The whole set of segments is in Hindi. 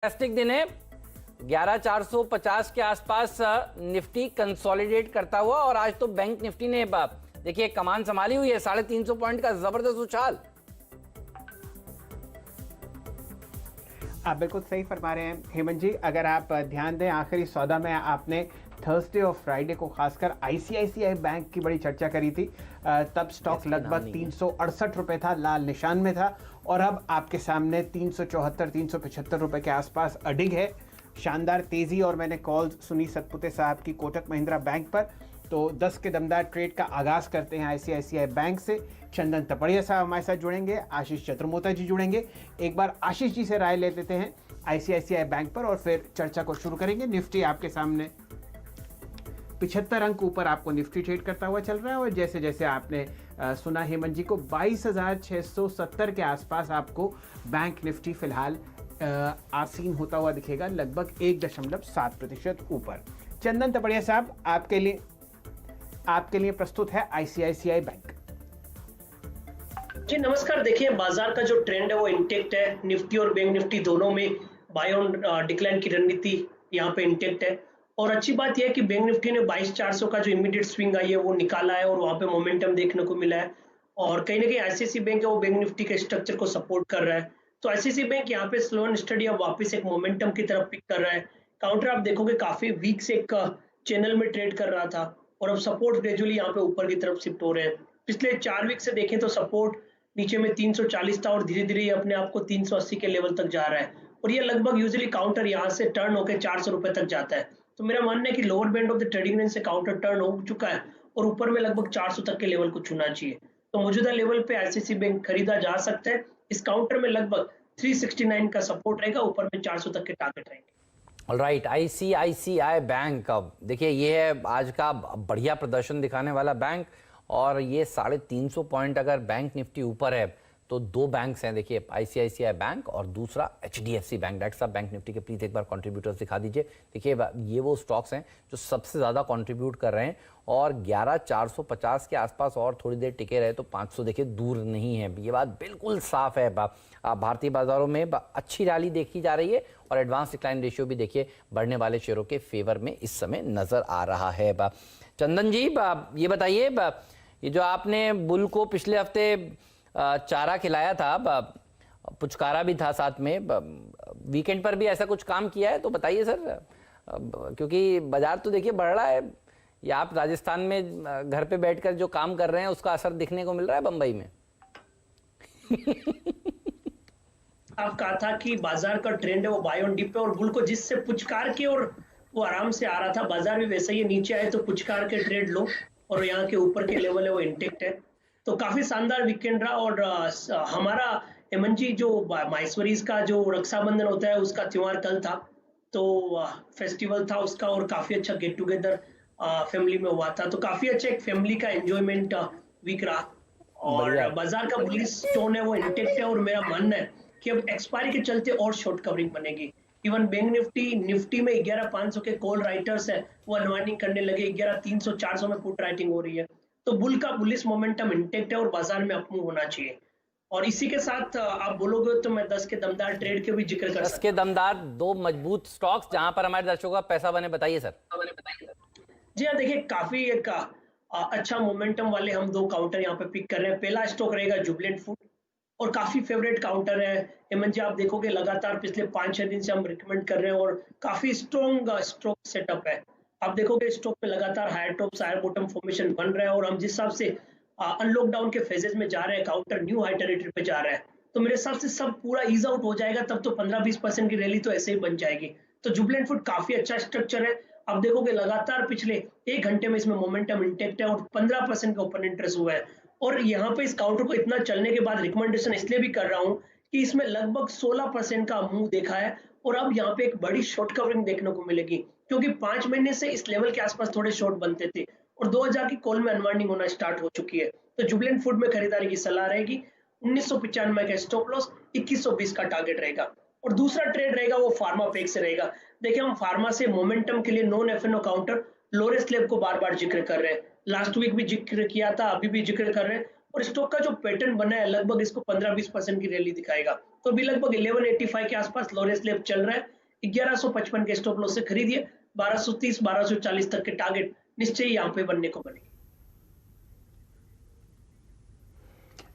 फैंटास्टिक दिन है। 11,450 के आसपास निफ्टी कंसोलिडेट करता हुआ और आज तो बैंक निफ्टी ने देखिए कमान संभाली हुई है। 350 पॉइंट का जबरदस्त उछाल। आप बिल्कुल सही फरमा रहे हैं हेमंत जी। अगर आप ध्यान दें आखिरी सौदा में आपने थर्सडे और फ्राइडे को खासकर आईसीआईसीआई बैंक की बड़ी चर्चा करी थी। तब स्टॉक लगभग 368 रुपए था, लाल निशान में था और अब आपके सामने 374 375 रुपए के आसपास अडिग है। शानदार तेजी और मैंने कॉल सुनी सतपुते साहब की कोटक महिंद्रा बैंक पर। तो 10 के दमदार ट्रेड का आगाज करते हैं आईसीआईसीआई बैंक से। चंदन तपड़िया साहब हमारे साथ जुड़ेंगे, आशीष चतुर्मोता जी जुड़ेंगे। एक बार आशीष जी से राय ले लेते हैं आईसीआईसीआई बैंक पर और फिर चर्चा को शुरू करेंगे। निफ्टी आपके सामने 75 अंक ऊपर आपको निफ्टी ट्रेड करता हुआ चल रहा है और जैसे जैसे आपने सुना हेमंत जी को 22,670 के आसपास आपको बैंक निफ्टी फिलहाल आसीन होता हुआ दिखेगा, लगभग 1.7% ऊपर। चंदन तपड़िया साहब आपके लिए प्रस्तुत है आईसीआईसीआई बैंक। जी नमस्कार। देखिए बाजार का जो ट्रेंड है वो इंटेक्ट है। निफ्टी और बैंक निफ्टी दोनों में बाय ऑन डिक्लाइन की रणनीति यहाँ पे इंटेक्ट है और अच्छी बात यह है कि बैंक निफ्टी ने 22,400 का जो इमीडिएट स्विंग आई है वो निकाला है और वहाँ पे मोमेंटम देखने को मिला है और कहीं ना कहीं आईसीआईसीआई बैंक है वो बैंक निफ्टी के स्ट्रक्चर को सपोर्ट कर रहा है। तो आईसीआईसीआई बैंक यहाँ पे स्लो एंड स्टडी अब वापस एक मोमेंटम की तरफ पिक कर रहा है। काउंटर आप देखोगे काफी वीक से एक चैनल में ट्रेड कर रहा था और अब सपोर्ट ग्रेजुअली यहाँ पे ऊपर की तरफ शिफ्ट हो रहे हैं। पिछले 4 वीक से देखें तो सपोर्ट नीचे में 340 था और धीरे धीरे ये अपने आप को 380 के लेवल तक जा रहा है और ये लगभग यूजुअली काउंटर यहाँ से टर्न होकर 400 रुपए तक जाता है। तो मेरा मानना है कि lower band of the trading range से काउंटर टर्न हो चुका है और ऊपर में लगभग 400 तक के लेवल को छूना चाहिए। तो मौजूदा लेवल पे आईसीआईसीआई बैंक खरीदा जा सकता है। इस काउंटर में लगभग 369 का सपोर्ट रहेगा, ऊपर में 400 तक के टारगेट रहेंगे। ऑलराइट, आईसीआईसीआई बैंक देखिए ये है आज का बढ़िया प्रदर्शन दिखाने वाला बैंक और ये 350 पॉइंट अगर बैंक निफ्टी ऊपर है तो 2 बैंक्स हैं देखिए, आईसीआईसीआई बैंक और दूसरा एचडीएफसी बैंक। डॉक्टर साहब बैंक निफ्टी के प्लीज एक बार कंट्रीब्यूटर्स दिखा दीजिए। देखिए ये वो स्टॉक्स हैं जो सबसे ज़्यादा कंट्रीब्यूट कर रहे हैं और 11,450 के आसपास और थोड़ी देर टिके रहे तो 500 देखिए दूर नहीं है। ये बात बिल्कुल साफ है। भारतीय बाजारों में अच्छी रैली देखी जा रही है और एडवांस डिक्लाइन रेशियो भी देखिए बढ़ने वाले शेयरों के फेवर में इस समय नजर आ रहा है। चंदन जी ये बताइए, ये जो आपने बुल को पिछले हफ्ते चारा खिलाया था, पुचकारा भी था साथ में, वीकेंड पर भी ऐसा कुछ काम किया है तो बताइए सर, क्योंकि बाजार तो देखिए बढ़ रहा है। या आप राजस्थान में घर पे बैठकर जो काम कर रहे हैं उसका असर दिखने को मिल रहा है बंबई में? आप कहा था कि बाजार का ट्रेंड है वो बाय ऑन डिप है और बुल को जिससे पुचकार के और वो आराम से आ रहा था, बाजार भी वैसे ही नीचे आए तो पुचकार के ट्रेड लो और यहाँ के ऊपर के लेवल है वो इंटेक्ट है। तो काफी शानदार वीकेंड रहा और हमारा हेमंत जी जो माहेश्वरीज का जो रक्षाबंधन होता है उसका त्योहार कल था, तो फेस्टिवल था उसका और काफी अच्छा गेट टुगेदर फैमिली में हुआ था। तो काफी अच्छा एक फैमिली का एंजॉयमेंट वीक रहा और बाजार का बुलिश टोन है वो इंटेक्ट है और मेरा मानना है कि अब एक्सपायरी के चलते और शॉर्ट कवरिंग बनेगी। इवन बैंक निफ्टी में 11,500 के कॉल राइटर्स है वो अनवाइंडिंग करने लगे, 11,300 400 में पुट राइटिंग हो रही है। तो बुल का बुलिश मोमेंटम इंटेक्ट है और बाजार में अपमूव होना चाहिए। और इसी के साथ आप बोलोगे तो मैं 10 के दमदार ट्रेड के भी जिक्र कर सकता हूं। 10 के दमदार 2 मजबूत स्टॉक्स जहां पर हमारे दर्शकों का पैसा बने, बताइए सर। जी हाँ, देखिए काफी एक अच्छा मोमेंटम वाले हम 2 काउंटर यहाँ पे पिक कर रहे हैं। पहला स्टॉक रहेगा जुबिलेंट फूड और काफी फेवरेट काउंटर है हेमंत जी। आप देखोगे लगातार पिछले 5-6 दिन से हम रिकमेंड कर रहे हैं और काफी स्ट्रॉन्ग स्टॉक सेटअप है। आप देखोगे स्टॉक पे लगातार higher tops higher bottom formation बन रहा है और हम जिस हिसाब से अनलॉकडाउन के फेजेस में जा रहे हैं, काउंटर न्यू हाई टेरिटरी पे जा रहा है, तो मेरे हिसाब से सब पूरा ईज आउट हो जाएगा। तब तो 15-20% की रैली तो ऐसे ही बन जाएगी। तो जुबिलेंट फूड काफी अच्छा स्ट्रक्चर है। आप देखोगे लगातार पिछले 1 घंटे में इसमें मोमेंटम इंटेक्ट है और 15% का ओपन इंटरेस्ट हुआ है और यहाँ पे इस काउंटर को इतना चलने के बाद रिकमेंडेशन इसलिए भी कर रहा हूँ कि इसमें लगभग 16% का मूव देखा है और अब यहाँ पे एक बड़ी शॉर्ट कवरिंग देखने को मिलेगी क्योंकि 5 महीने से इस लेवल के आसपास थोड़े शॉर्ट बनते थे और 2000 की कॉल में अनवाइंडिंग होना स्टार्ट हो चुकी है। तो जुबिलेंट फूड में खरीदारी की सलाह रहेगी। 1995 का स्टॉप लॉस, 2120 का टारगेट रहेगा। और दूसरा ट्रेड रहेगा वो फार्मा पैक से रहेगा। देखिए हम फार्मा से मोमेंटम के लिए non FNO counter Laurus lab को बार बार जिक्र कर रहे हैं, लास्ट वीक भी जिक्र किया था, अभी भी जिक्र कर रहे हैं और स्टॉक का जो पैटर्न बना है लगभग इसको 15-20% की रैली दिखाएगा। तो अभी लगभग 1185 के आसपास लोरेंस लेवल चल रहा है। 1155 के स्टॉप लॉस से खरीदिए। 1230 1240 तक के टारगेट निश्चय ही यहाँ पे बनने को बने।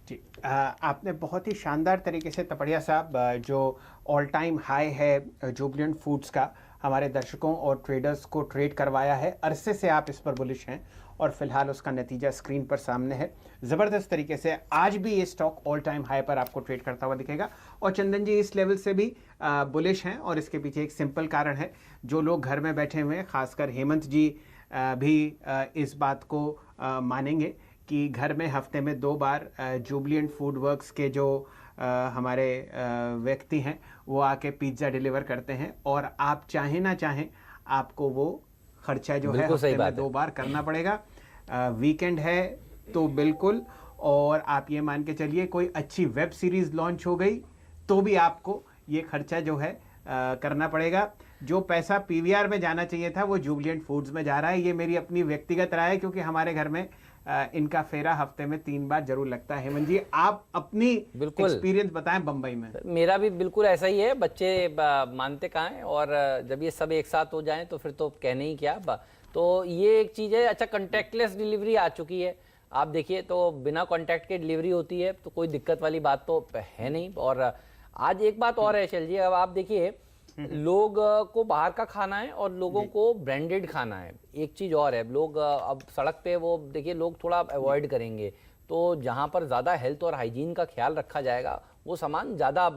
जी, आपने बहुत ही शानदार तरीके से तपड़िया साहब जो ऑल टाइम हाई है जुबिलेंट फूड्स का हमारे दर्शकों और ट्रेडर्स को ट्रेड करवाया है। अरसे से आप इस पर बुलिश हैं और फिलहाल उसका नतीजा स्क्रीन पर सामने है। ज़बरदस्त तरीके से आज भी ये स्टॉक ऑल टाइम हाई पर आपको ट्रेड करता हुआ दिखेगा और चंदन जी इस लेवल से भी बुलिश हैं और इसके पीछे एक सिंपल कारण है। जो लोग घर में बैठे हुए हैं, खासकर हेमंत जी भी इस बात को मानेंगे कि घर में हफ्ते में 2 बार जुबिलेंट फूड वर्क्स के जो हमारे व्यक्ति हैं वो आके पिज्ज़ा डिलीवर करते हैं और आप चाहें ना चाहें आपको वो खर्चा जो है हफ्ते में 2 बार करना पड़ेगा। वीकेंड है तो बिल्कुल, और आप ये मान के चलिए कोई अच्छी वेब सीरीज़ लॉन्च हो गई तो भी आपको ये खर्चा जो है करना पड़ेगा। जो पैसा पीवीआर में जाना चाहिए था वो जुबिलेंट फूड्स में जा रहा है। ये मेरी अपनी व्यक्तिगत राय है क्योंकि हमारे घर में इनका फेरा हफ्ते में 3 बार जरूर लगता है। हेमंत जी, आप अपनी एक्सपीरियंस बताएं बंबई में। मेरा भी बिल्कुल ऐसा ही है। बच्चे मानते कहाँ हैं, और जब ये सब एक साथ हो जाएं तो फिर तो कहने ही क्या। तो ये एक चीज़ है। अच्छा, कॉन्टैक्टलेस डिलीवरी आ चुकी है। आप देखिए तो बिना कॉन्टैक्ट के डिलीवरी होती है तो कोई दिक्कत वाली बात तो है नहीं। और आज एक बात और है शैल जी, अब आप देखिए लोग को बाहर का खाना है और लोगों को ब्रांडेड खाना है। एक चीज़ और है, लोग अब सड़क पे वो देखिए लोग थोड़ा अवॉइड करेंगे, तो जहाँ पर ज़्यादा हेल्थ और हाइजीन का ख्याल रखा जाएगा वो सामान ज़्यादा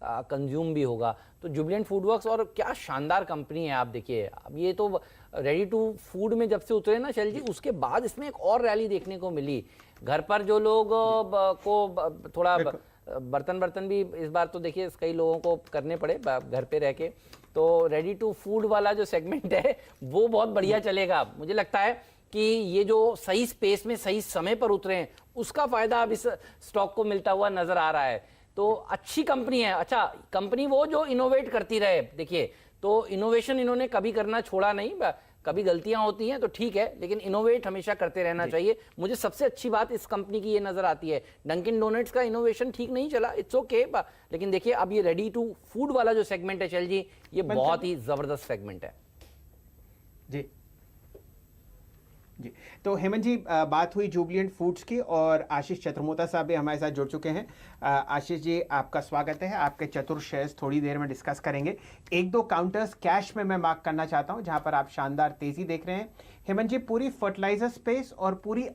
कंज्यूम भी होगा। तो जुबिलेंट फूड वर्क्स, और क्या शानदार कंपनी है। आप देखिए अब ये तो रेडी टू फूड में जब से उतरे ना शैल जी, उसके बाद इसमें एक और रैली देखने को मिली। घर पर जो लोग को थोड़ा बर्तन भी इस बार तो देखिए कई लोगों को करने पड़े घर पे रह के, तो रेडी टू फूड वाला जो सेगमेंट है वो बहुत बढ़िया चलेगा। मुझे लगता है कि ये जो सही स्पेस में सही समय पर उतरे हैं उसका फायदा अब इस स्टॉक को मिलता हुआ नजर आ रहा है। तो अच्छी कंपनी है। अच्छा, कंपनी वो जो इनोवेट करती रहे। देखिए तो इनोवेशन इन्होंने कभी करना छोड़ा नहीं। कभी गलतियां होती हैं तो ठीक है, लेकिन इनोवेट हमेशा करते रहना चाहिए। मुझे सबसे अच्छी बात इस कंपनी की ये नजर आती है। डंकिन डोनट्स का इनोवेशन ठीक नहीं चला, इट्स ओके, लेकिन देखिए अब ये रेडी टू फूड वाला जो सेगमेंट है चल जी, ये बहुत ही जबरदस्त सेगमेंट है। जी जी, तो हेमंत जी बात हुई जुबिलेंट फूड्स की और आशीष चतुर्मोता साहब भी हमारे साथ जुड़ चुके हैं। आशीष जी, आपका स्वागत है। आपके चतुर शेयर्स थोड़ी देर में डिस्कस करेंगे। 1-2 काउंटर्स कैश में मैं मार्क करना चाहता हूं जहां पर आप शानदार तेजी देख रहे हैं। हेमंत जी, पूरी फर्टिलाइजर स्पेस और पूरी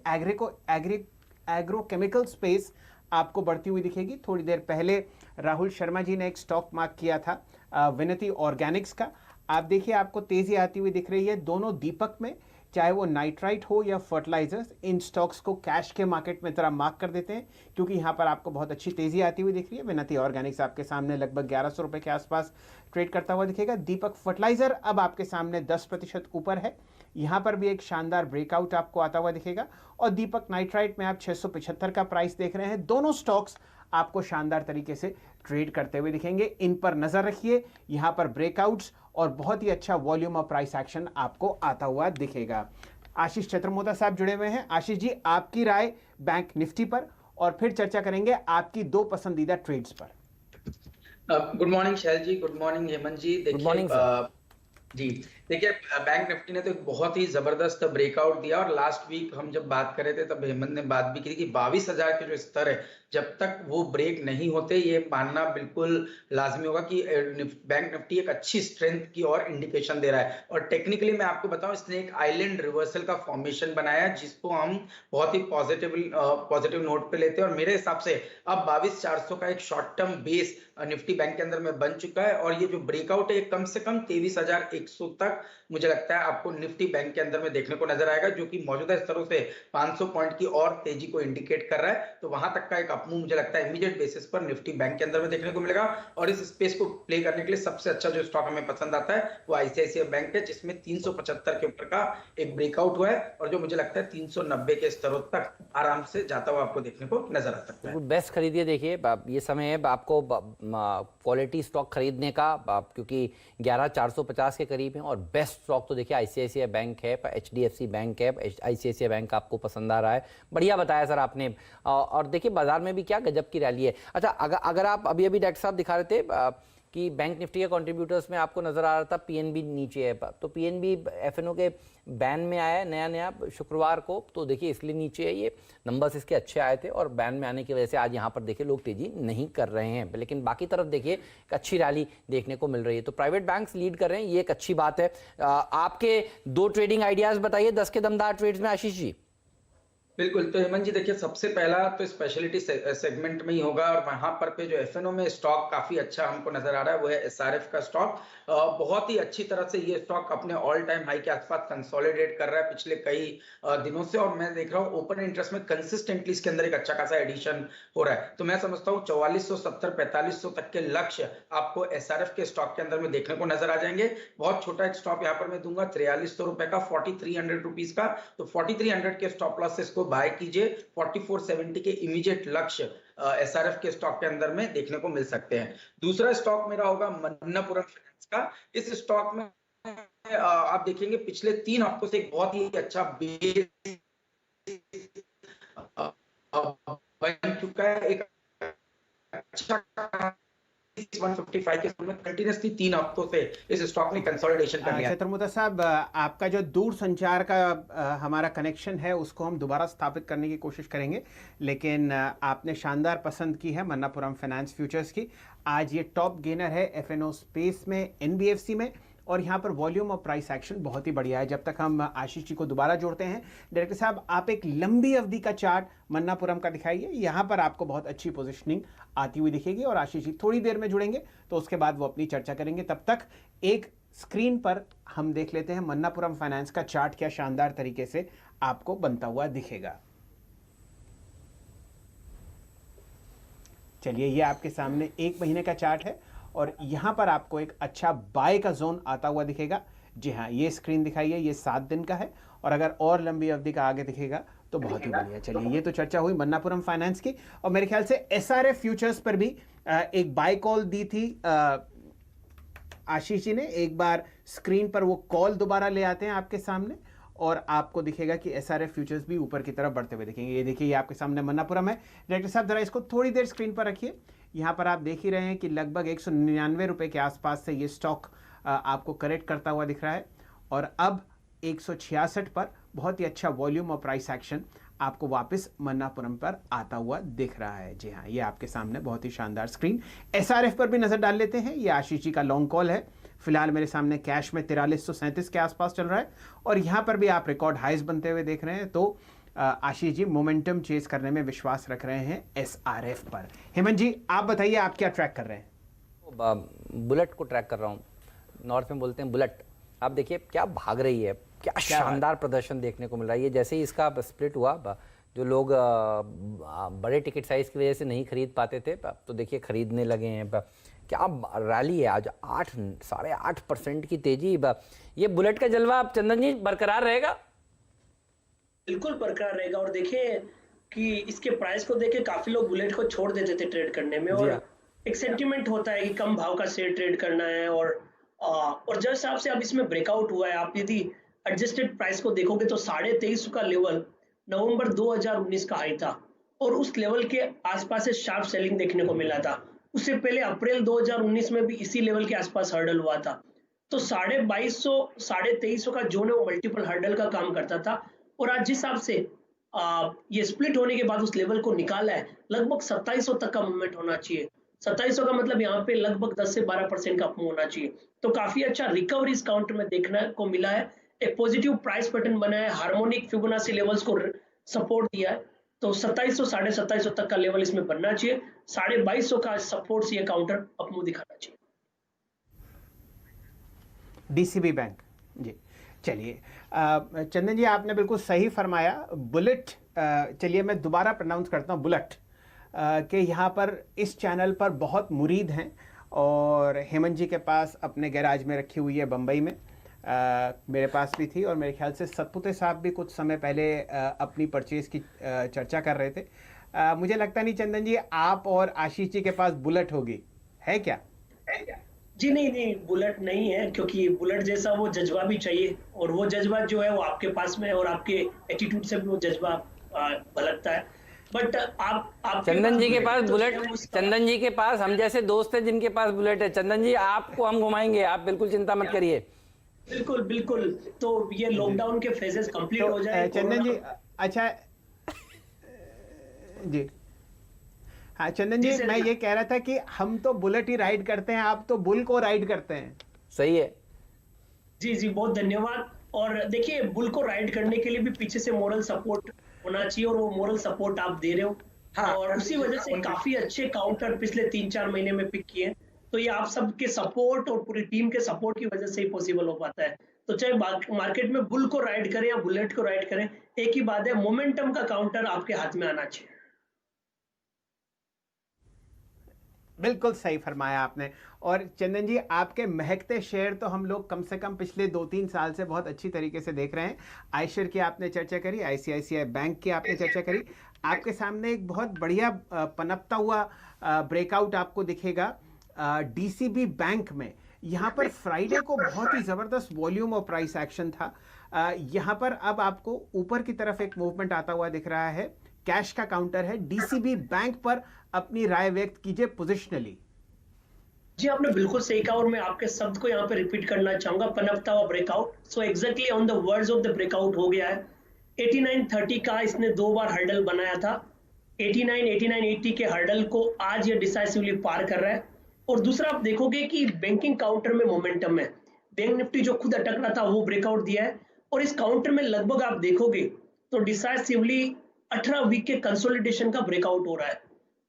एग्रोकेमिकल स्पेस आपको बढ़ती हुई दिखेगी। थोड़ी देर पहले राहुल शर्मा जी ने एक स्टॉक मार्क किया था विनती ऑर्गेनिक्स का। आप देखिए आपको तेजी आती हुई दिख रही है दोनों दीपक में, चाहे वो नाइट्राइट हो या फर्टिलाइजर्स। इन स्टॉक्स को कैश के मार्केट में तरह मार्क कर देते हैं क्योंकि यहाँ पर आपको बहुत अच्छी तेजी आती हुई दिख रही है। विनती ऑर्गेनिक्स आपके सामने लगभग 1100 रुपए के आसपास ट्रेड करता हुआ दिखेगा। दीपक फर्टिलाइजर अब आपके सामने 10% ऊपर है। यहाँ पर भी एक शानदार ब्रेकआउट आपको आता हुआ दिखेगा। और दीपक नाइट्राइट में आप 675 का प्राइस देख रहे हैं। दोनों स्टॉक्स आपको शानदार तरीके से ट्रेड करते हुए दिखेंगे। इन पर नजर रखिए। यहाँ पर ब्रेकआउट्स और बहुत ही अच्छा वॉल्यूम और प्राइस एक्शन आपको आता हुआ दिखेगा। आशीष चतुर्मोता साहब जुड़े हुए हैं। आशीष जी, आपकी राय बैंक निफ्टी पर और फिर चर्चा करेंगे आपकी 2 पसंदीदा ट्रेड्स पर। गुड मॉर्निंग शैल जी, गुड मॉर्निंग हेमंत जी। देखिए जी, देखिए बैंक निफ्टी ने तो एक बहुत ही जबरदस्त ब्रेकआउट दिया और लास्ट वीक हम जब बात कर रहे थे तब हेमंत ने बात भी की थी कि 22,000 के जो स्तर है जब तक वो ब्रेक नहीं होते ये मानना बिल्कुल लाजमी होगा कि बैंक निफ्टी एक अच्छी स्ट्रेंथ की और इंडिकेशन दे रहा है। और टेक्निकली मैं आपको बताऊं, इसने एक आइलैंड रिवर्सल का फॉर्मेशन बनाया जिसको हम बहुत ही पॉजिटिव नोट पे लेते हैं। और मेरे हिसाब से अब 22,400 का एक short term base Nifty bank के अंदर में बन चुका है और ये जो ब्रेकआउट है कम से कम 23,100 तक मुझे लगता है आपको निफ्टी बैंक के अंदर में देखने को नजर आएगा, जो कि मौजूदा स्तरों से 500 पॉइंट की और तेजी को इंडिकेट कर रहा है। तो वहां तक का एक अपमूव मुझे लगता है इमीडिएट बेसिस पर निफ्टी बैंक के अंदर में देखने को मिलेगा। और इस स्पेस को प्ले करने के लिए सबसे अच्छा जो स्टॉक हमें पसंद आता है वो आईसीआईसीआई बैंक है, जिसमें 375 के ऊपर का एक ब्रेकआउट हुआ है और जो मुझे लगता है 390 के स्तरों तक आराम से जाता हुआ आपको देखने को नजर आ सकता है। बेस्ट खरीदिए। देखिए ये समय है आपको क्वालिटी स्टॉक खरीदने का, क्योंकि 11,450 के करीब है और बेस्ट स्टॉक तो देखिए आईसीआईसीआई बैंक है, एचडीएफसी बैंक है, आईसीआईसीआई बैंक आपको पसंद आ रहा है, बढ़िया बताया सर आपने। और देखिए बाजार में भी क्या गजब की रैली है। अच्छा, अगर आप अभी डॉक्टर साहब दिखा रहे थे कि बैंक निफ्टी के कंट्रीब्यूटर्स में आपको नजर आ रहा था पीएनबी नीचे है, तो पीएनबी एफएनओ के बैन में आया है नया शुक्रवार को, तो देखिए इसलिए नीचे है। ये नंबर्स इसके अच्छे आए थे और बैन में आने की वजह से आज यहाँ पर देखिए लोग तेजी नहीं कर रहे हैं, लेकिन बाकी तरफ देखिए एक अच्छी रैली देखने को मिल रही है। तो प्राइवेट बैंक्स लीड कर रहे हैं, ये एक अच्छी बात है। आपके 2 ट्रेडिंग आइडियाज बताइए 10 के दमदार ट्रेड्स में, आशीष जी। बिल्कुल, तो हेमंत जी देखिए सबसे पहला तो स्पेशलिटी सेगमेंट में ही होगा और वहां पर पे जो एफएनओ में स्टॉक काफी अच्छा हमको नजर आ रहा है वो है एसआरएफ का स्टॉक। बहुत ही अच्छी तरह से ये स्टॉक अपने ऑल टाइम हाई के आसपास कंसोलिडेट कर रहा है पिछले कई दिनों से, और मैं देख रहा हूँ ओपन इंटरेस्ट में कंसिस्टेंटली इसके अंदर एक अच्छा खासा एडिशन हो रहा है। तो मैं समझता हूँ 4470 4500 तक के लक्ष्य आपको एसआरएफ के स्टॉक के अंदर में देखने को नजर आ जाएंगे। बहुत छोटा एक स्टॉप यहाँ पर मैं दूंगा 4300 रुपए का, 4300 रुपीज का, तो 4300 के स्टॉप लॉस से इसको बाय कीजिए। 4470 के इमीडिएट लक्ष्य एसआरएफ के स्टॉक के अंदर में देखने को मिल सकते हैं। दूसरा स्टॉक मेरा होगा मन्नापुरम फाइनेंस का। इस स्टॉक में आप देखेंगे पिछले 3 हफ्तों से एक बहुत ही अच्छा बेस बन चुका है, एक अच्छा 155 के सामने कंटिन्यूअसली 3 हफ्तों से इस स्टॉक में कंसोलिडेशन कर लिया है। छत्रमुता साहब, आपका जो दूर संचार का हमारा कनेक्शन है उसको हम दोबारा स्थापित करने की कोशिश करेंगे, लेकिन आपने शानदार पसंद की है मन्नापुरम फाइनेंस फ्यूचर्स की। आज ये टॉप गेनर है एफएनओ स्पेस में, एनबीएफसी में, और यहाँ पर वॉल्यूम और प्राइस एक्शन बहुत ही बढ़िया है। जब तक हम आशीष जी को दोबारा जोड़ते हैं, डायरेक्टर साहब आप एक लंबी अवधि का चार्ट मन्नापुरम का दिखाइए। यहाँ पर आपको बहुत अच्छी पोजीशनिंग आती हुई दिखेगी और आशीष जी थोड़ी देर में जुड़ेंगे तो उसके बाद वो अपनी चर्चा करेंगे। तब तक एक स्क्रीन पर हम देख लेते हैं मन्नापुरम फाइनेंस का चार्ट क्या शानदार तरीके से आपको बनता हुआ दिखेगा। चलिए, ये आपके सामने 1 महीने का चार्ट है और यहाँ पर आपको एक अच्छा बाय का जोन आता हुआ दिखेगा। जी हाँ, ये स्क्रीन दिखाइए, ये 7 दिन का है, और अगर और लंबी अवधि का आगे दिखेगा तो बहुत ही बढ़िया। चलिए, ये तो चर्चा हुई मन्नापुरम फाइनेंस की, और मेरे ख्याल से एसआरएफ फ्यूचर्स पर भी एक बाय कॉल दी थी आशीष जी ने। एक बार स्क्रीन पर वो कॉल दोबारा ले आते हैं आपके सामने और आपको दिखेगा कि एसआरएफ फ्यूचर्स भी ऊपर की तरफ बढ़ते हुए दिखेंगे। ये देखिए, ये आपके सामने मन्नापुरम है। डायरेक्टर साहब जरा इसको थोड़ी देर स्क्रीन पर रखिए। यहाँ पर आप देख ही रहे हैं कि लगभग 199 रुपए के आसपास से ये स्टॉक आपको करेक्ट करता हुआ दिख रहा है, और अब 166 पर बहुत ही अच्छा वॉल्यूम और प्राइस एक्शन आपको वापस मन्नापुरम पर आता हुआ दिख रहा है। जी हाँ, ये आपके सामने बहुत ही शानदार स्क्रीन। एसआरएफ पर भी नजर डाल लेते हैं। ये आशीष जी का लॉन्ग कॉल है। फिलहाल मेरे सामने कैश में 4337 के आसपास चल रहा है, और यहाँ पर भी आप रिकॉर्ड हाइज बनते हुए देख रहे हैं। तो आशीष जी मोमेंटम चेज करने में विश्वास रख रहे हैं एसआरएफ पर। हेमंत जी, आप बताइए आप क्या ट्रैक कर रहे हैं? बुलेट को ट्रैक कर रहा हूँ, नॉर्थ में बोलते हैं बुलेट। आप देखिए क्या भाग रही है, क्या शानदार प्रदर्शन देखने को मिल रहा है। ये जैसे ही इसका स्प्लिट हुआ, जो लोग बड़े टिकट साइज की वजह से नहीं खरीद पाते थे, तो देखिए खरीदने लगे हैं। क्या रैली है आज, 8.5% की तेजी। ये बुलेट का जलवा अब चंदन जी बरकरार रहेगा? बिल्कुल बरकरार रहेगा, और देखिए कि इसके प्राइस को देखे काफी लोग बुलेट को छोड़ देते थे ट्रेड करने में, और एक सेंटिमेंट होता है कि कम भाव का शेयर ट्रेड करना है, और जिस हिसाब से अब इसमें ब्रेकआउट हुआ है, आप यदि एडजस्टेड प्राइस को देखोगे तो 2350 का लेवल नवंबर 2019 का हाई था, और उस लेवल के आसपास से शार्प सेलिंग देखने को मिला था। उससे पहले अप्रैल 2019 में भी इसी लेवल के आसपास हर्डल हुआ था। तो 2250 2350 का जोन है वो मल्टीपल हर्डल का काम करता था, और आज जिस हिसाब से ये स्प्लिट होने के बाद उस लेवल को निकाला है, लगभग 2700 तक का मूवमेंट होना चाहिए। 2700 का मतलब यहाँ पे लगभग 10 से 12% का मूव होना चाहिए। तो काफी अच्छा रिकवरी इस काउंटर में देखने को मिला है। एक पॉजिटिव प्राइस पैटर्न बना है, हार्मोनिक फिबोनाची लेवल्स को सपोर्ट दिया है। तो 2700 2750 तक का लेवल इसमें बनना चाहिए। 2250 का सपोर्ट से ये काउंटर अप मूव दिखाना चाहिए। डीसीबी बैंक जी। चलिए चंदन जी, आपने बिल्कुल सही फरमाया। बुलेट, चलिए मैं दोबारा प्रोनाउंस करता हूँ बुलेट, के यहाँ पर इस चैनल पर बहुत मुरीद हैं, और हेमंत जी के पास अपने गैराज में रखी हुई है बम्बई में। मेरे पास भी थी, और मेरे ख्याल से सतपुते साहब भी कुछ समय पहले अपनी परचेज की चर्चा कर रहे थे। मुझे लगता नहीं चंदन जी आप और आशीष जी के पास बुलेट होगी, है क्या? जी नहीं नहीं, बुलेट नहीं है, क्योंकि बुलेट जैसा वो जज्बा भी चाहिए, और वो जज्बा जो है वो आपके पास में है, और आपके एटीट्यूड से भी वो जज्बा झलकता है। बट आपके चंदन जी के बुलेट पास तो बुलेट, है उस चंदन जी के पास हम जैसे दोस्त हैं जिनके पास बुलेट है। चंदन जी आपको हम घुमाएंगे, आप बिल्कुल चिंता मत करिए। बिल्कुल बिल्कुल। तो ये लॉकडाउन के फेजेस कंप्लीट तो हो जाए, चंदन जी, कोरोना अच्छा जी, हाँ चंदन जी, सर। मैं ये कह रहा था कि हम तो बुलेट ही राइड करते हैं, आप तो बुल को राइड करते हैं। सही है। जी जी, बहुत धन्यवाद। और देखिए, बुल को राइड करने के लिए भी पीछे से मोरल सपोर्ट होना चाहिए, और वो मोरल सपोर्ट आप दे रहे हो। हाँ, और उसी वजह से काफी अच्छे काउंटर पिछले 3-4 महीने में पिक किए हैं। तो ये आप सबके सपोर्ट और पूरी टीम के सपोर्ट की वजह से ही पॉसिबल हो पाता है। तो चाहे मार्केट में बुल को राइड करें या बुलेट को राइड करें, एक ही बात है, मोमेंटम का काउंटर आपके हाथ में आना चाहिए। बिल्कुल सही फरमाया आपने। और चंदन जी, आपके महकते शेयर तो हम लोग कम से कम पिछले 2-3 साल से बहुत अच्छी तरीके से देख रहे हैं। आइशर की आपने चर्चा करी, आईसीआईसीआई बैंक की आपने चर्चा करी। आपके सामने एक बहुत बढ़िया पनपता हुआ ब्रेकआउट आपको दिखेगा डीसीबी बैंक में। यहाँ पर फ्राइडे को बहुत ही ज़बरदस्त वॉल्यूम और प्राइस एक्शन था। यहाँ पर अब आपको ऊपर की तरफ एक मूवमेंट आता हुआ दिख रहा है। कैश का काउंटर है। डीसीबी बैंक पर अपनी राय व्यक्त कीजिए पोजिशनली। जी, आपने बिल्कुल सही कहा, और मैं आपके शब्द को यहाँ पे रिपीट करना चाहूंगा, पनपता हुआ breakout. So exactly on the words of the breakout हो गया है। 8930 का इसने 2 बार हर्डल बनाया था। 8980 के हर्डल को आज ये डिसाइसिवली पार कर रहा है। और दूसरा, आप देखोगे कि बैंकिंग काउंटर में मोमेंटम है। बैंक निफ्टी जो खुद अटक रहा था वो ब्रेकआउट दिया है, और इस काउंटर में लगभग आप देखोगे तो डिसाइसिवली 18 वीक के कंसोलिडेशन का ब्रेकआउट हो रहा है,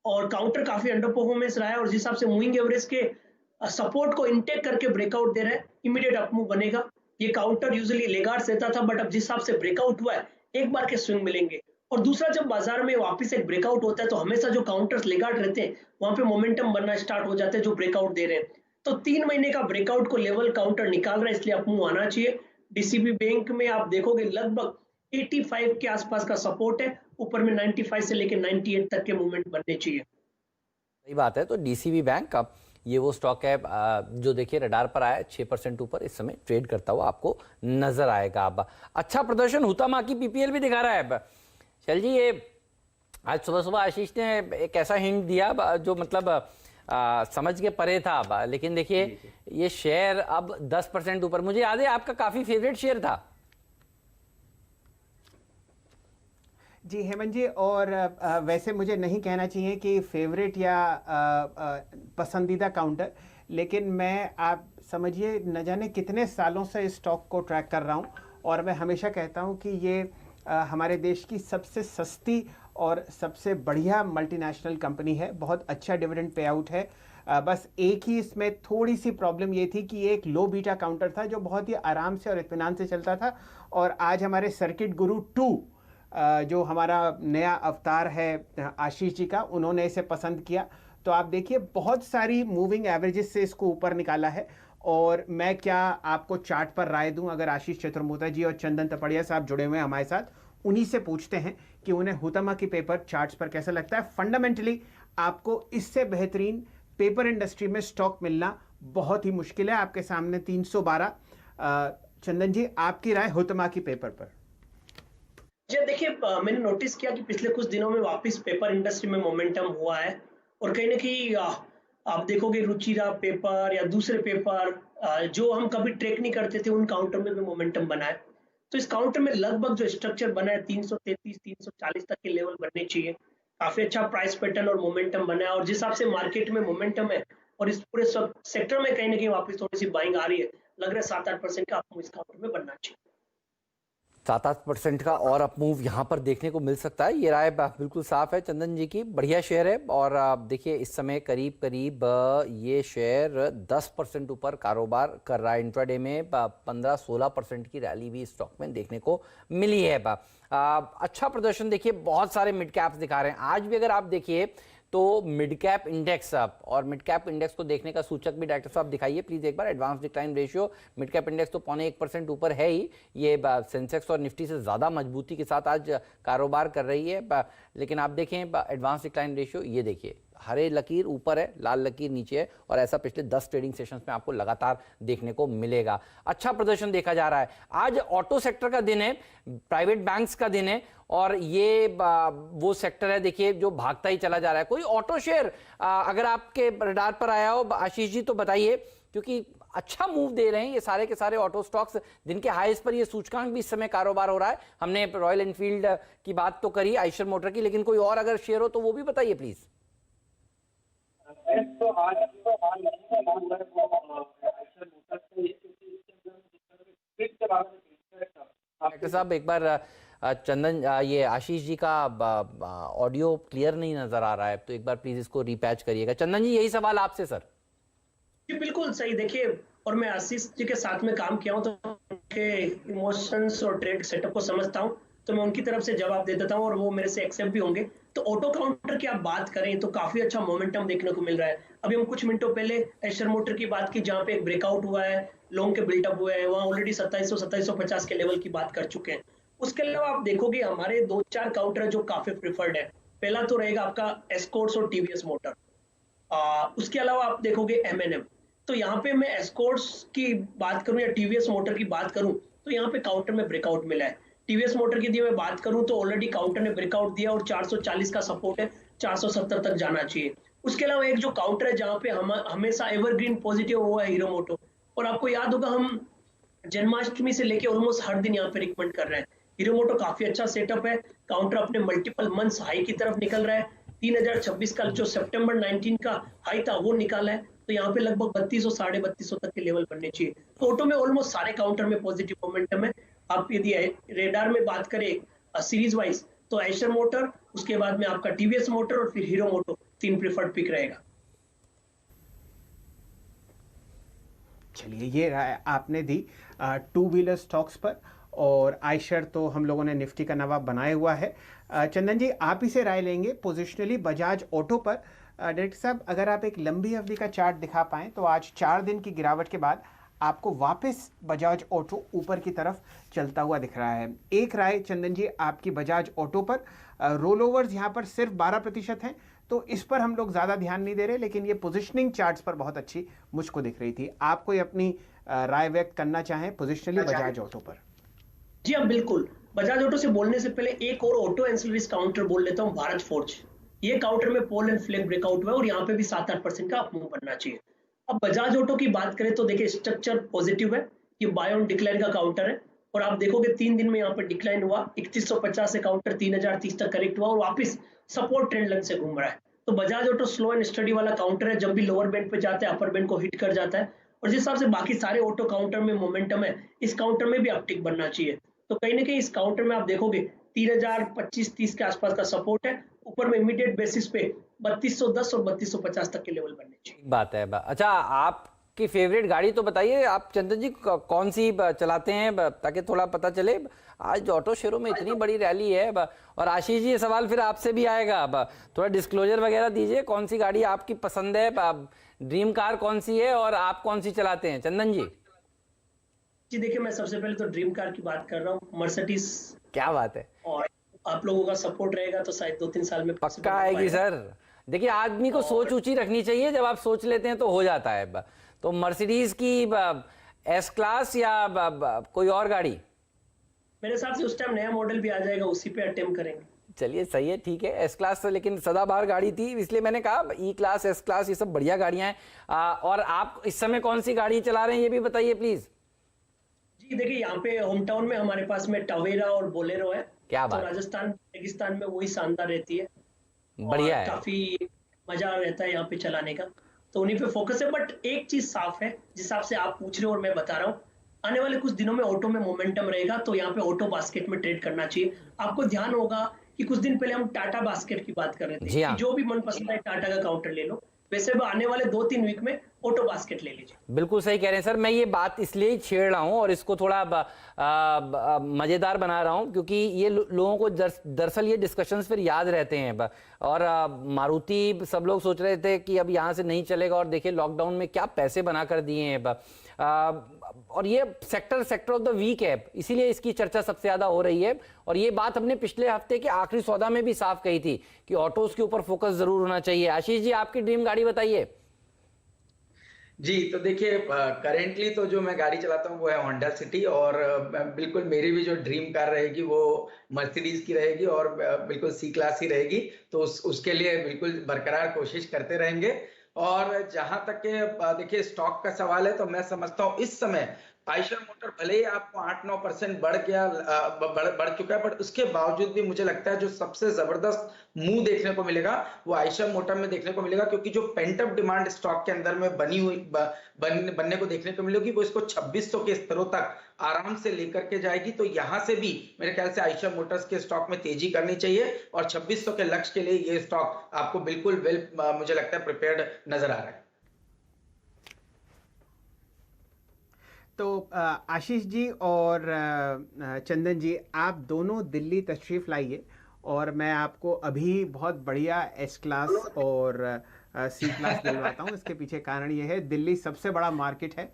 और काउंटर काफी अंडर परफॉर्मेंस रहा है, और जिस हिसाब से मूविंग एवरेज के सपोर्ट को इंटेक करके ब्रेकआउट दे रहा है, इमीडिएट अपमूव बनेगा। ये काउंटर यूजुअली लेगार्ड्स देता था, बट अब जिस हिसाब से ब्रेकआउट हुआ है, एक बार के स्विंग मिलेंगे। और दूसरा, जब बाजार में वापस एक ब्रेकआउट होता है तो हमेशा जो काउंटर्स लेगार्ड रहते हैं वहां पे मोमेंटम बनना स्टार्ट हो जाते हैं जो ब्रेकआउट दे रहे हैं। तो 3 महीने का ब्रेकआउट को लेवल काउंटर निकाल रहा है, इसलिए अपमूव आना चाहिए। डीसीबी बैंक में आप देखोगे लगभग 85 के आसपास का सपोर्ट है, ऊपर में 95 से लेकर 98 तक के मूवमेंट बनने चाहिए। सही बात है। तो डीसीबी बैंक का ये वो स्टॉक है जो देखिए रडार पर आया 6% ऊपर इस समय ट्रेड करता हुआ आपको नजर आएगा। अब अच्छा प्रदर्शन हुतामा की पीपीएल भी दिखा रहा है। चल जी, ये आज सुबह सुबह आशीष ने एक ऐसा हिंट दिया जो मतलब समझ के परे था, लेकिन देखिए ये शेयर अब 10% ऊपर। मुझे याद है आपका काफी फेवरेट शेयर था। जी हेमंत जी, और वैसे मुझे नहीं कहना चाहिए कि फेवरेट या पसंदीदा काउंटर, लेकिन मैं, आप समझिए, न जाने कितने सालों से इस स्टॉक को ट्रैक कर रहा हूं, और मैं हमेशा कहता हूं कि ये हमारे देश की सबसे सस्ती और सबसे बढ़िया मल्टीनेशनल कंपनी है। बहुत अच्छा डिविडेंड पे आउट है। बस एक ही इसमें थोड़ी सी प्रॉब्लम ये थी कि एक लो बीटा काउंटर था जो बहुत ही आराम से और इत्मीनान से चलता था। और आज हमारे सर्किट गुरु 2 जो हमारा नया अवतार है आशीष जी का, उन्होंने इसे पसंद किया। तो आप देखिए बहुत सारी मूविंग एवरेजेस से इसको ऊपर निकाला है। और मैं क्या आपको चार्ट पर राय दूं, अगर आशीष चतुर्मोता जी और चंदन तपड़िया साहब जुड़े हुए हैं हमारे साथ, उन्हीं से पूछते हैं कि उन्हें हुतामा की पेपर चार्ट्स पर कैसा लगता है। फंडामेंटली आपको इससे बेहतरीन पेपर इंडस्ट्री में स्टॉक मिलना बहुत ही मुश्किल है। आपके सामने 312। चंदन जी, आपकी राय हुतामा की पेपर पर? जी देखिए, मैंने नोटिस किया कि पिछले कुछ दिनों में वापस पेपर इंडस्ट्री में मोमेंटम हुआ है, और कहीं ना कहीं आप देखोगे रुचिरा पेपर या दूसरे पेपर जो हम कभी ट्रैक नहीं करते थे, उन काउंटर में भी मोमेंटम बना है। तो इस काउंटर में लगभग जो स्ट्रक्चर बना है 333 340 तक के लेवल बनने चाहिए। काफी अच्छा प्राइस पैटर्न और मोमेंटम बना है, और जिस हिसाब से मार्केट में मोमेंटम है और इस पूरे सेक्टर में कहीं ना कहीं वापस थोड़ी सी बाइंग आ रही है, लग रहा है 7-8% का आपको इस काउंटर में बनना चाहिए। 7-8% का और अप मूव यहाँ पर देखने को मिल सकता है। ये राय बिल्कुल साफ है चंदन जी की, बढ़िया शेयर है। और देखिए इस समय करीब करीब ये शेयर 10% ऊपर कारोबार कर रहा है। इंट्राडे में 15-16% की रैली भी स्टॉक में देखने को मिली है। अच्छा प्रदर्शन देखिए बहुत सारे मिड कैप्स दिखा रहे हैं आज भी। अगर आप देखिए तो मिड कैप इंडेक्स, और मिड कैप इंडेक्स को देखने का सूचक भी डॉक्टर साहब दिखाइए प्लीज एक बार। Advance decline ratio mid cap index तो 0.25% ऊपर है ही। ये सेंसेक्स और निफ्टी से ज़्यादा मजबूती के साथ आज कारोबार कर रही है। लेकिन आप देखें एडवांस डिक्लाइन रेशियो, ये देखिए हरे लकीर ऊपर है, लाल लकीर नीचे है, और ऐसा पिछले 10 ट्रेडिंग सेशंस में आपको लगातार देखने को मिलेगा। अच्छा प्रदर्शन देखा जा रहा है। आज ऑटो सेक्टर का दिन है, प्राइवेट बैंक्स का दिन है, और ये वो सेक्टर है देखिए जो भागता ही चला जा रहा है। कोई ऑटो शेयर अगर आपके रडार पर आया हो आशीष जी तो बताइए, क्योंकि अच्छा मूव दे रहे हैं ये सारे के सारे ऑटो स्टॉक्स। दिन के हाईस पर ये सूचकांक भी इस समय कारोबार हो रहा है। हमने रॉयल एनफील्ड की बात तो करी, आयशर मोटर की, लेकिन कोई और अगर शेयर हो तो वो भी बताइए प्लीज। डॉक्टर साहब एक बार चंदन ये आशीष जी का ऑडियो क्लियर नहीं नजर आ रहा है, तो एक बार प्लीज इसको रीपैच करिएगा। चंदन जी यही सवाल आपसे सर। जी बिल्कुल सही। देखिए, और मैं आशीष जी के साथ में काम किया हूँ तो उनके इमोशंस और ट्रेड सेटअप को समझता हूँ, तो मैं उनकी तरफ से जवाब दे देता हूँ और वो मेरे से एक्सेप्ट भी होंगे। तो ऑटो काउंटर की आप बात करें तो काफी अच्छा मोमेंटम देखने को मिल रहा है। अभी हम कुछ मिनटों पहले आयशर मोटर की बात की, जहाँ पे एक ब्रेकआउट हुआ है, लॉन्ग के बिल्टअप हुए हैं, वहाँ ऑलरेडी 2750 के लेवल की बात कर चुके हैं। उसके अलावा आप देखोगे हमारे 2-4 काउंटर जो काफी प्रिफर्ड है। पहला तो रहेगा आपका एस्कॉर्ट्स और टीवीएस मोटर। उसके अलावा आप देखोगे एमएनएम। तो यहाँ पे मैं एस्कॉर्ट्स की बात करूं या टीवीएस मोटर की बात करूं तो यहाँ पे काउंटर में ब्रेकआउट मिला है। टीवीएस मोटर की मैं बात करूं तो ऑलरेडी काउंटर ने ब्रेकआउट दिया और 440 का सपोर्ट है, 470 तक जाना चाहिए। उसके अलावा एक जो काउंटर है जहाँ पे हम हमेशा एवरग्रीन पॉजिटिव हुआ है, हीरो मोटो। और आपको याद होगा हम जन्माष्टमी से लेके ऑलमोस्ट हर दिन यहाँ पे रिकमेंड कर रहे हैं। हीरो मोटो काफी अच्छा सेटअप है, काउंटर अपने मल्टीपल मंथ्स हाई की तरफ निकल रहा है। 3026 का जो सितंबर 19 का हाई था वो निकाला है, तो यहाँ पे लगभग 3200 3250 तक के लेवल बनने चाहिए। तो ऑटो में ऑलमोस्ट सारे काउंटर में पॉजिटिव मोमेंटम है। आप यदि रेडार में बात करें सीरीज वाइज तो आयशर मोटर, उसके बाद में आपका टीवीएस मोटर और फिर हीरो मोटो 3 प्रिफर्ड पिक रहेगा। चलिए, ये आपने दी 2 व्हीलर स्टॉक्स पर, और आयशर तो हम लोगों ने निफ्टी का नवाब बनाया हुआ है। चंदन जी आप ही से राय लेंगे पोजिशनली बजाज ऑटो पर। डायरेक्टर साहब अगर आप एक लंबी अवधि का चार्ट दिखा पाएं तो आज 4 दिन की गिरावट के बाद आपको वापस बजाज ऑटो ऊपर की तरफ चलता हुआ दिख रहा है। एक राय चंदन जी आपकी बजाज ऑटो पर। रोल ओवर्स यहाँ पर सिर्फ 12% हैं, तो इस पर हम लोग ज़्यादा ध्यान नहीं दे रहे, लेकिन ये पोजिशनिंग चार्ट्स पर बहुत अच्छी मुझको दिख रही थी। आप कोई अपनी राय व्यक्त करना चाहें पोजिशनली बजाज ऑटो पर? जी हाँ बिल्कुल। बजाज ऑटो से बोलने से पहले एक और ऑटो एंसिलरीज काउंटर बोल लेता हूँ, भारत फोर्ज। ये काउंटर में पोल एंड फ्लैग ब्रेकआउट हुआ है और यहाँ पे भी 7-8% का अप मूव बनना चाहिए। अब बजाज ऑटो की बात करें तो देखिए स्ट्रक्चर पॉजिटिव है, ये बाय ऑन डिक्लाइन का काउंटर है, और आप देखोगे 3 दिन में यहाँ पर डिक्लाइन हुआ, 3150 से काउंटर 3030 तक करेक्ट हुआ और वापस सपोर्ट ट्रेंड लाइन से घूम रहा है। तो Bajaj auto slow and study वाला काउंटर है, जब भी लोअर बैंड पे जाता है अपर बैंड को हिट कर जाता है, और जिस हिसाब से बाकी सारे ऑटो काउंटर में मोमेंटम है, इस काउंटर में भी अपटिक बनना चाहिए। तो कहीं ना कहीं इस काउंटर में आप देखोगे 3025-30 के आसपास का सपोर्ट है, ऊपर में इमीडिएट बेसिस पे 3210 और 3250 तक के लेवल बनने चाहिए। बात है। अच्छा आपकी फेवरेट गाड़ी तो बताइए आप चंदन जी, कौन सी चलाते हैं ताकि थोड़ा पता चले। आज ऑटो शेयरों में इतनी बड़ी रैली है। और आशीष जी ये सवाल फिर आपसे भी आएगा, थोड़ा डिस्क्लोजर वगैरह दीजिए, कौन सी गाड़ी आपकी पसंद है, ड्रीम कार कौन सी है और आप कौन सी चलाते हैं चंदन जी? जी देखिए, मैं सबसे पहले तो ड्रीम कार की बात कर रहा हूँ, मर्सिडीज। क्या बात है, और आप लोगों का सपोर्ट रहेगा तो शायद 2-3 साल में पक्का आएगी सर। देखिए आदमी को सोच ऊंची रखनी चाहिए, जब आप सोच लेते हैं तो हो जाता है। तो मर्सिडीज की एस क्लास या कोई और गाड़ी? मेरे हिसाब से उस टाइम नया मॉडल भी आ जाएगा, उसी पे अटेम्प्ट करेंगे। चलिए सही है, ठीक है। एस क्लास तो लेकिन सदाबहार गाड़ी थी, इसलिए मैंने कहा ई क्लास एस क्लास ये सब बढ़िया गाड़ियां हैं। और आप इस समय कौन सी गाड़ी चला रहे हैं ये भी बताइए प्लीज। जी देखिए, यहाँ पे होम टाउन में हमारे पास में टवेरा और बोलेरो है। क्या तो बात, राजस्थान रेगिस्तान में वही शानदार रहती है, बढ़िया है, काफी मजा रहता है यहाँ पे चलाने का, तो उन्हीं पे फोकस है। बट एक चीज साफ है, जिस हिसाब से आप पूछ रहे हो और मैं बता रहा हूँ, आने वाले कुछ दिनों में ऑटो में मोमेंटम रहेगा, तो यहाँ पे ऑटो बास्केट में ट्रेड करना चाहिए। आपको ध्यान होगा कि कुछ दिन पहले हम टाटा बास्केट की बात कर रहे थे कि जो भी मनपसंद है टाटा का काउंटर ले लो, वैसे भी आने वाले 2-3 वीक में ऑटो बास्केट ले लीजिए। बिल्कुल सही कह रहे हैं सर। मैं ये बात इसलिए ही छेड़ रहा हूँ और इसको थोड़ा मजेदार बना रहा हूँ क्योंकि ये लोगों को दरअसल ये डिस्कशंस फिर याद रहते हैं। और मारुति सब लोग सोच रहे थे कि अब यहाँ से नहीं चलेगा, और देखिए लॉकडाउन में क्या पैसे बना कर दिए हैं। और ये सेक्टर ऑफ द वीक है, इसीलिए इसकी चर्चा सबसे ज्यादा हो रही है। और ये बात हमने पिछले हफ्ते के आखिरी सौदा में भी साफ कही थी कि ऑटोज के ऊपर फोकस जरूर होना चाहिए। आशीष जी, आपकी ड्रीम गाड़ी बताइए। जी, तो देखिए करेंटली तो जो मैं गाड़ी चलाता हूँ वो है होंडा सिटी, और बिल्कुल मेरी भी जो ड्रीम कार रहेगी वो मर्सिडीज की रहेगी, और बिल्कुल सी क्लास ही रहेगी। तो उसके लिए बिल्कुल बरकरार कोशिश करते रहेंगे। और जहां तक के देखिए स्टॉक का सवाल है, तो मैं समझता हूँ इस समय आयशर मोटर भले ही आपको 8-9% बढ़ चुका है, बट उसके बावजूद भी मुझे लगता है जो सबसे जबरदस्त मुंह देखने को मिलेगा वो आयशर मोटर में देखने को मिलेगा, क्योंकि जो पेंटअप डिमांड स्टॉक के अंदर में बनने को देखने को मिलेगी वो इसको 2600 के स्तरों तक आराम से लेकर के जाएगी। तो यहां से भी मेरे ख्याल से आयशर मोटर्स के स्टॉक में तेजी करनी चाहिए, और 2600 के लक्ष्य के लिए ये स्टॉक आपको बिल्कुल मुझे लगता है प्रिपेयर्ड नजर आ रहा है। तो आशीष जी और चंदन जी, आप दोनों दिल्ली तशरीफ़ लाइए और मैं आपको अभी बहुत बढ़िया एस क्लास और सी क्लास दिलवाता हूँ। इसके पीछे कारण ये है, दिल्ली सबसे बड़ा मार्केट है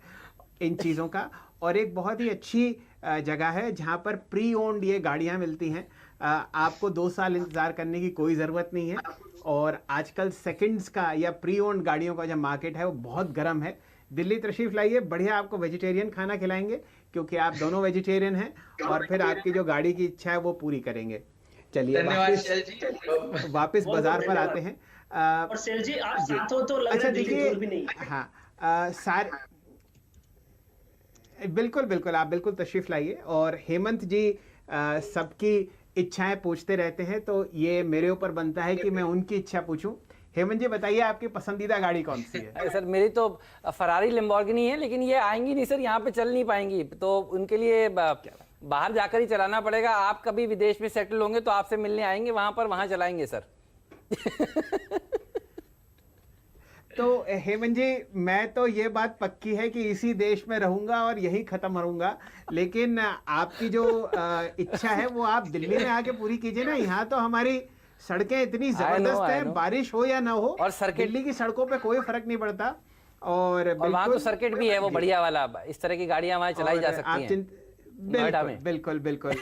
इन चीज़ों का, और एक बहुत ही अच्छी जगह है जहाँ पर प्री ओन्ड ये गाड़ियाँ मिलती हैं। आपको 2 साल इंतज़ार करने की कोई ज़रूरत नहीं है, और आजकल सेकंड्स का या प्री ओन्ड गाड़ियों का जो मार्केट है वो बहुत गर्म है। दिल्ली तशरीफ लाइए, बढ़िया आपको वेजिटेरियन खाना खिलाएंगे क्योंकि आप दोनों वेजिटेरियन हैं, और फिर आपकी जो गाड़ी की इच्छा है वो पूरी करेंगे। चलिए वापस बाजार पर आते हैं। और सेल जी आप साथ हो तो लग रहा है दिल्ली दूर भी नहीं है। हाँ, बिल्कुल बिल्कुल, आप बिल्कुल तशरीफ लाइए। और हेमंत जी सबकी इच्छाएं पूछते रहते हैं, तो ये मेरे ऊपर बनता है कि मैं उनकी इच्छा पूछूं। हेमंत जी बताइए, आपकी पसंदीदा गाड़ी कौन सी है? सर मेरी तो फरारी लैम्बोर्गिनी है, लेकिन ये आएंगी नहीं सर, यहाँ पे चल नहीं पाएंगी, तो उनके लिए बाहर जाकर ही चलाना पड़ेगा। आप कभी विदेश में सेटल होंगे तो आपसे मिलने आएंगे वहां चलाएंगे सर। तो हेमंत जी, मैं तो ये बात पक्की है कि इसी देश में रहूंगा और यही खत्म रहूंगा, लेकिन आपकी जो इच्छा है वो आप दिल्ली में आके पूरी कीजिए ना। यहाँ तो हमारी सड़कें इतनी जबरदस्त हैं, बारिश हो या ना हो, और दिल्ली की सड़कों पे कोई फर्क नहीं पड़ता। और वहाँ तो सर्किट भी है वो बढ़िया वाला, इस तरह की गाड़ियां वहाँ चलाई जा सकती हैं नोएडा में। बिल्कुल बिल्कुल।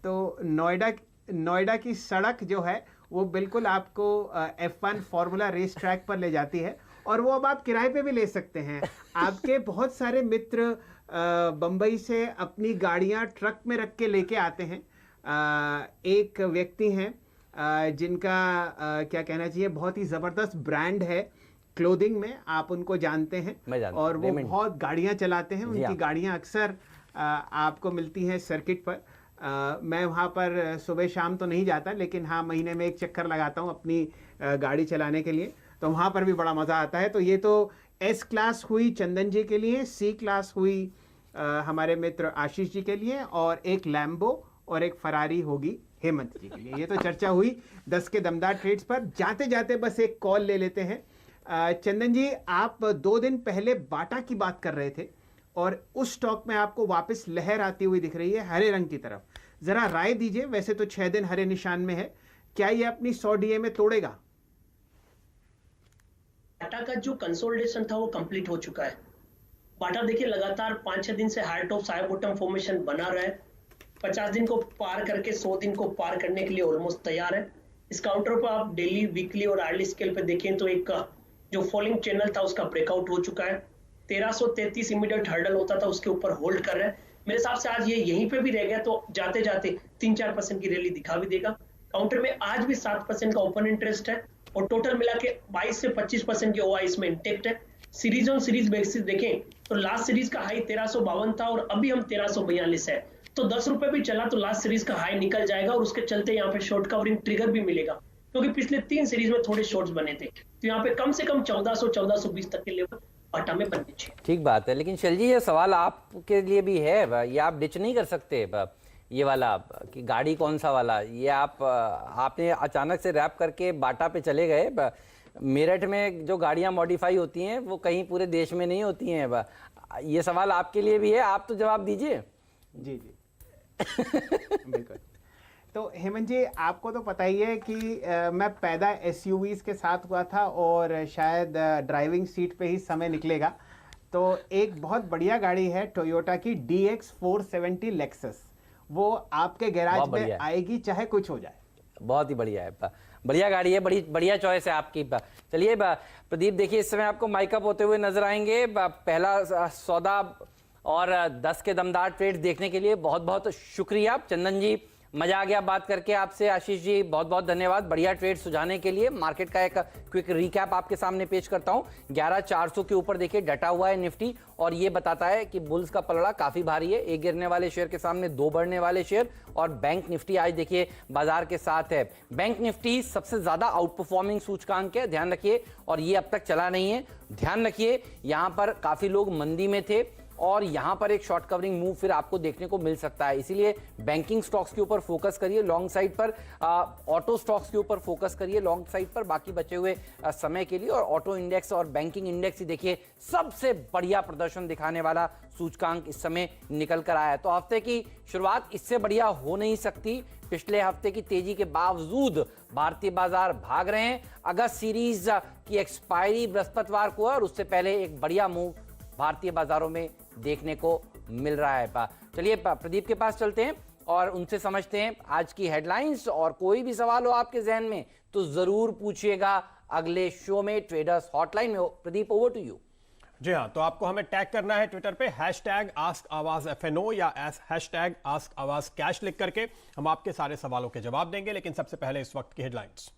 तो नोएडा की सड़क जो है वो बिल्कुल आपको F1 फॉर्मूला रेस ट्रैक पर ले जाती है, और वो अब आप किराए पे भी ले सकते हैं। आपके बहुत सारे मित्र बंबई से अपनी गाड़ियां ट्रक में रख के लेके आते हैं। एक व्यक्ति हैं जिनका क्या कहना चाहिए, बहुत ही ज़बरदस्त ब्रांड है क्लोथिंग में, आप उनको जानते हैं, और वो बहुत गाड़ियां चलाते हैं। उनकी गाड़ियां अक्सर आपको मिलती हैं सर्किट पर। मैं वहाँ पर सुबह शाम तो नहीं जाता, लेकिन हाँ महीने में एक चक्कर लगाता हूँ अपनी गाड़ी चलाने के लिए, तो वहाँ पर भी बड़ा मज़ा आता है। तो ये तो एस क्लास हुई चंदन जी के लिए, सी क्लास हुई हमारे मित्र आशीष जी के लिए, और एक लैम्बो और एक फरारी होगी हेमंत जी के लिए। ये तो चर्चा हुई 10 के दमदार ट्रेड्स पर। जाते जाते बस एक कॉल ले लेते हैं। चंदन जी, आप 2 दिन पहले बाटा की बात कर रहे थे, और उस स्टॉक में आपको वापस लहर आती हुई दिख रही है हरे रंग की तरफ। जरा राय दीजिए, वैसे तो 6 दिन हरे निशान में है, क्या ये अपनी 100 DA में तोड़ेगा? बाटा का जो कंसोलिडेशन था वो कंप्लीट हो चुका है। बाटा देखिए लगातार 5-6 दिन से high top high bottom formation बना रहा है, 50 दिन को पार करके 100 दिन को पार करने के लिए ऑलमोस्ट तैयार है। इस काउंटर पर आप डेली, वीकली और आर्ली स्केल पे देखें तो एक जो फॉलिंग चैनल था उसका ब्रेकआउट हो चुका है। 1333 इमीडिएट हर्डल होता था, उसके ऊपर होल्ड कर रहे हैं। मेरे हिसाब से आज ये यहीं पे भी रह गया तो जाते जाते 3-4% की रैली दिखा भी देगा। काउंटर में आज भी 7% का ओपन इंटरेस्ट है, और टोटल मिला के 22 से 25% की ओआई इसमें इंटेक्ट है। सीरीज ऑन सीरीज बेसिस देखें तो लास्ट सीरीज का हाई 1352 था, और अभी हम 1342 है, तो 10 रुपए भी चला तो लास्ट सीरीज का हाई निकल जाएगा, और उसके चलते यहाँ पे शॉर्ट कवरिंग ट्रिगर भी मिलेगा, क्योंकि पिछले 3 सीरीज में थोड़े शॉर्ट्स बने थे। तो यहाँ पे कम से कम 1400-1420 तक के लेवल बाटा में बनने चाहिए। ठीक बात है, लेकिन शैल जी ये सवाल आपके लिए भी है, ये आप डिच नहीं कर सकते ये वाला कि गाड़ी कौन सा वाला, ये आपने अचानक से रैप करके बाटा पे चले गए। मेरठ में जो गाड़ियां मॉडिफाई होती हैं वो कहीं पूरे देश में नहीं होती हैं। ये सवाल आपके लिए भी है, आप तो जवाब दीजिए। जी बिल्कुल। तो हेमंत जी, आपको तो पता ही है कि मैं पैदा SUVs के साथ हुआ था, और शायद ड्राइविंग सीट पे ही समय निकलेगा। तो एक बहुत बढ़िया गाड़ी है टोयोटा की DX 470 लेक्सस, वो आपके गैराज बहुत में बढ़िया है। आएगी चाहे कुछ हो जाए। बहुत ही बढ़िया है, बढ़िया गाड़ी है, बड़ी बढ़िया चॉइस है आपकी। चलिए प्रदीप, देखिए इस समय आपको माइकअप होते हुए नजर आएंगे। पहला सौदा और 10 के दमदार ट्रेड्स देखने के लिए बहुत बहुत शुक्रिया। चंदन जी, मजा आ गया बात करके आपसे। आशीष जी, बहुत बहुत धन्यवाद बढ़िया ट्रेड सुझाने के लिए। मार्केट का एक क्विक रिकैप आपके सामने पेश करता हूं। 11,400 के ऊपर देखिए डटा हुआ है निफ्टी, और ये बताता है कि बुल्स का पलड़ा काफी भारी है। एक गिरने वाले शेयर के सामने दो बढ़ने वाले शेयर, और बैंक निफ्टी आज देखिए बाजार के साथ है। बैंक निफ्टी सबसे ज्यादा आउट परफॉर्मिंग सूचकांक है, ध्यान रखिए, और ये अब तक चला नहीं है। ध्यान रखिए, यहां पर काफी लोग मंदी में थे और यहां पर एक शॉर्ट कवरिंग मूव फिर आपको देखने को मिल सकता है। इसीलिए बैंकिंग स्टॉक्स के ऊपर फोकस करिए लॉन्ग साइड पर, ऑटो स्टॉक्स के ऊपर फोकस करिए लॉन्ग साइड पर बाकी बचे हुए समय के लिए। और ऑटो इंडेक्स और बैंकिंग इंडेक्स ही देखिए सबसे बढ़िया प्रदर्शन दिखाने वाला सूचकांक इस समय निकल कर आया है। तो हफ्ते की शुरुआत इससे बढ़िया हो नहीं सकती। पिछले हफ्ते की तेजी के बावजूद भारतीय बाजार भाग रहे हैं। अगस्त सीरीज की एक्सपायरी बृहस्पतिवार को है और उससे पहले एक बढ़िया मूव भारतीय बाजारों में देखने को मिल रहा है। चलिए प्रदीप के पास चलते हैं और उनसे समझते हैं आज की हेडलाइंस। और कोई भी सवाल हो आपके जहन में तो जरूर पूछिएगा अगले शो में ट्रेडर्स हॉटलाइन में। Pradeep, over to you. जी हाँ, तो आपको हमें टैग करना है ट्विटर पे #AskAwazFNO या #AskAwazCash लिख करके। हम आपके सारे सवालों के जवाब देंगे, लेकिन सबसे पहले इस वक्त की हेडलाइंस।